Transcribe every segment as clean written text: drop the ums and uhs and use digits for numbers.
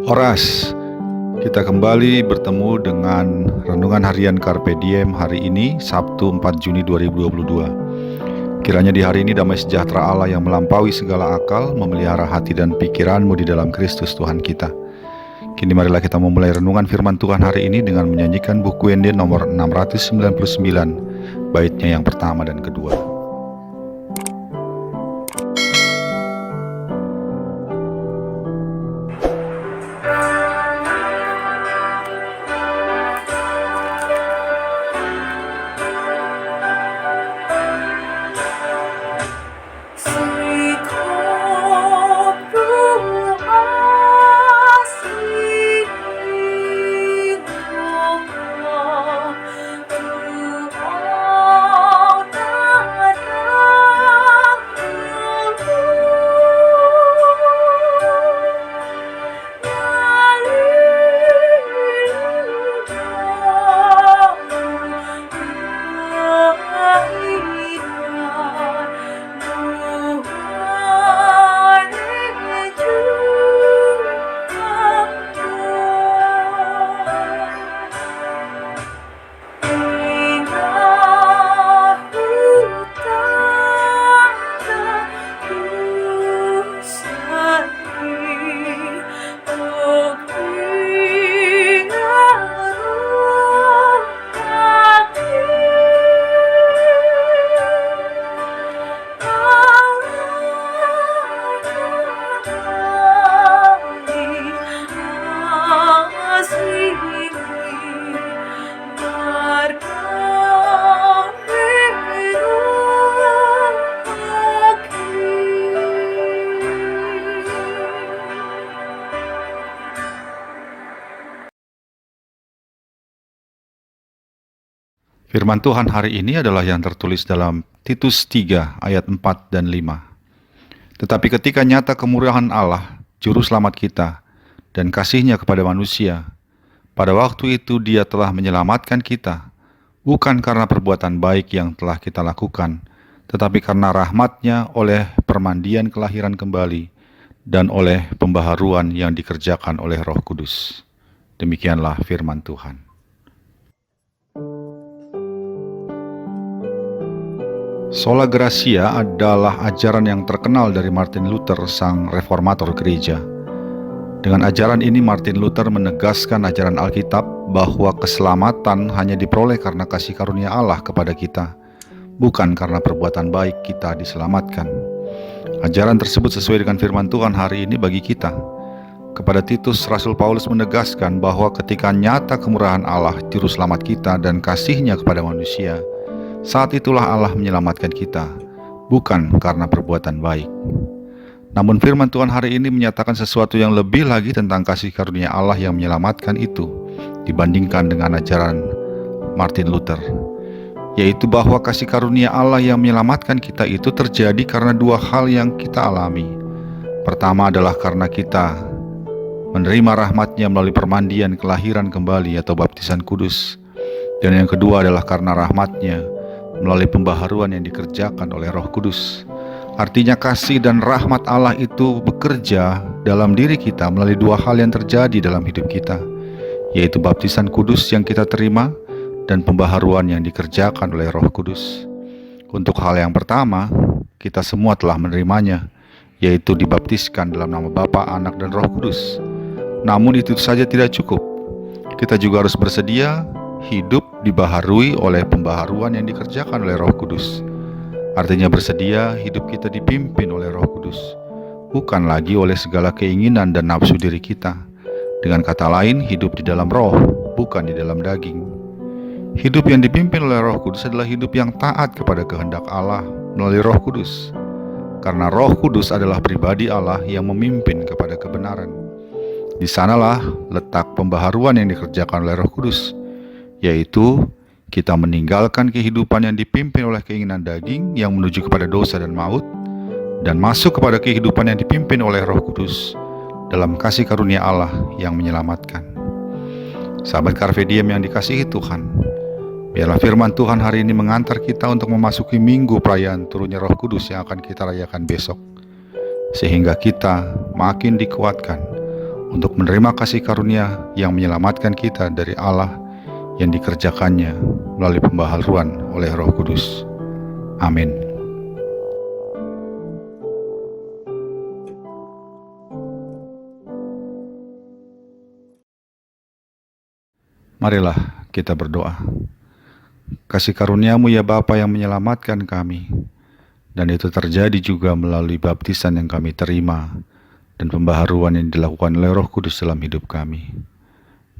Horas, kita kembali bertemu dengan Renungan Harian Carpe Diem hari ini, Sabtu 4 Juni 2022. Kiranya di hari ini damai sejahtera Allah yang melampaui segala akal memelihara hati dan pikiranmu di dalam Kristus Tuhan kita. Kini marilah kita memulai renungan firman Tuhan hari ini dengan menyanyikan buku WND nomor 699, baitnya yang pertama dan kedua. Firman Tuhan hari ini adalah yang tertulis dalam Titus 3 ayat 4 dan 5. Tetapi ketika nyata kemurahan Allah, Juru Selamat kita, dan kasih-Nya kepada manusia, pada waktu itu Dia telah menyelamatkan kita, bukan karena perbuatan baik yang telah kita lakukan, tetapi karena rahmat-Nya oleh permandian kelahiran kembali, dan oleh pembaharuan yang dikerjakan oleh Roh Kudus. Demikianlah firman Tuhan. Sola Gratia adalah ajaran yang terkenal dari Martin Luther, sang reformator gereja. Dengan ajaran ini, Martin Luther menegaskan ajaran Alkitab bahwa keselamatan hanya diperoleh karena kasih karunia Allah kepada kita, bukan karena perbuatan baik kita diselamatkan. Ajaran tersebut sesuai dengan firman Tuhan hari ini bagi kita. Kepada Titus, Rasul Paulus menegaskan bahwa ketika nyata kemurahan Allah, Juru Selamat kita, dan kasih-Nya kepada manusia, saat itulah Allah menyelamatkan kita, bukan karena perbuatan baik. Namun firman Tuhan hari ini menyatakan sesuatu yang lebih lagi tentang kasih karunia Allah yang menyelamatkan itu dibandingkan dengan ajaran Martin Luther, yaitu bahwa kasih karunia Allah yang menyelamatkan kita itu terjadi karena dua hal yang kita alami. Pertama adalah karena kita menerima rahmat-Nya melalui permandian kelahiran kembali atau baptisan kudus, dan yang kedua adalah karena rahmat-Nya melalui pembaharuan yang dikerjakan oleh Roh Kudus. Artinya kasih dan rahmat Allah itu bekerja dalam diri kita melalui dua hal yang terjadi dalam hidup kita, yaitu baptisan kudus yang kita terima dan pembaharuan yang dikerjakan oleh Roh Kudus. Untuk hal yang pertama, kita semua telah menerimanya, yaitu dibaptiskan dalam nama Bapa, Anak, dan Roh Kudus. Namun itu saja tidak cukup. Kita juga harus bersedia hidup dibaharui oleh pembaharuan yang dikerjakan oleh Roh Kudus. Artinya bersedia hidup kita dipimpin oleh Roh Kudus, bukan lagi oleh segala keinginan dan nafsu diri kita. Dengan kata lain, hidup di dalam roh, bukan di dalam daging. Hidup yang dipimpin oleh Roh Kudus adalah hidup yang taat kepada kehendak Allah melalui Roh Kudus. Karena Roh Kudus adalah pribadi Allah yang memimpin kepada kebenaran. Di sanalah letak pembaharuan yang dikerjakan oleh Roh Kudus, yaitu kita meninggalkan kehidupan yang dipimpin oleh keinginan daging yang menuju kepada dosa dan maut, dan masuk kepada kehidupan yang dipimpin oleh Roh Kudus dalam kasih karunia Allah yang menyelamatkan. Sahabat Carpe Diem yang dikasihi Tuhan, biarlah firman Tuhan hari ini mengantar kita untuk memasuki minggu perayaan turunnya Roh Kudus yang akan kita rayakan besok, sehingga kita makin dikuatkan untuk menerima kasih karunia yang menyelamatkan kita dari Allah yang dikerjakannya melalui pembaharuan oleh Roh Kudus. Amin. Marilah kita berdoa. Kasih karunia-Mu ya Bapa yang menyelamatkan kami, dan itu terjadi juga melalui baptisan yang kami terima dan pembaharuan yang dilakukan oleh Roh Kudus dalam hidup kami.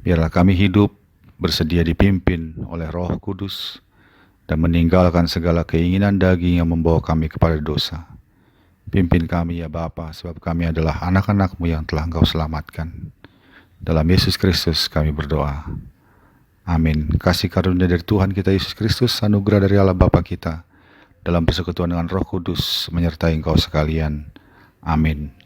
Biarlah kami hidup bersedia dipimpin oleh Roh Kudus dan meninggalkan segala keinginan daging yang membawa kami kepada dosa. Pimpin kami ya Bapa, sebab kami adalah anak-anak-Mu yang telah Engkau selamatkan. Dalam Yesus Kristus kami berdoa. Amin. Kasih karunia dari Tuhan kita Yesus Kristus, anugerah dari Allah Bapa kita, dalam persekutuan dengan Roh Kudus menyertai engkau sekalian. Amin.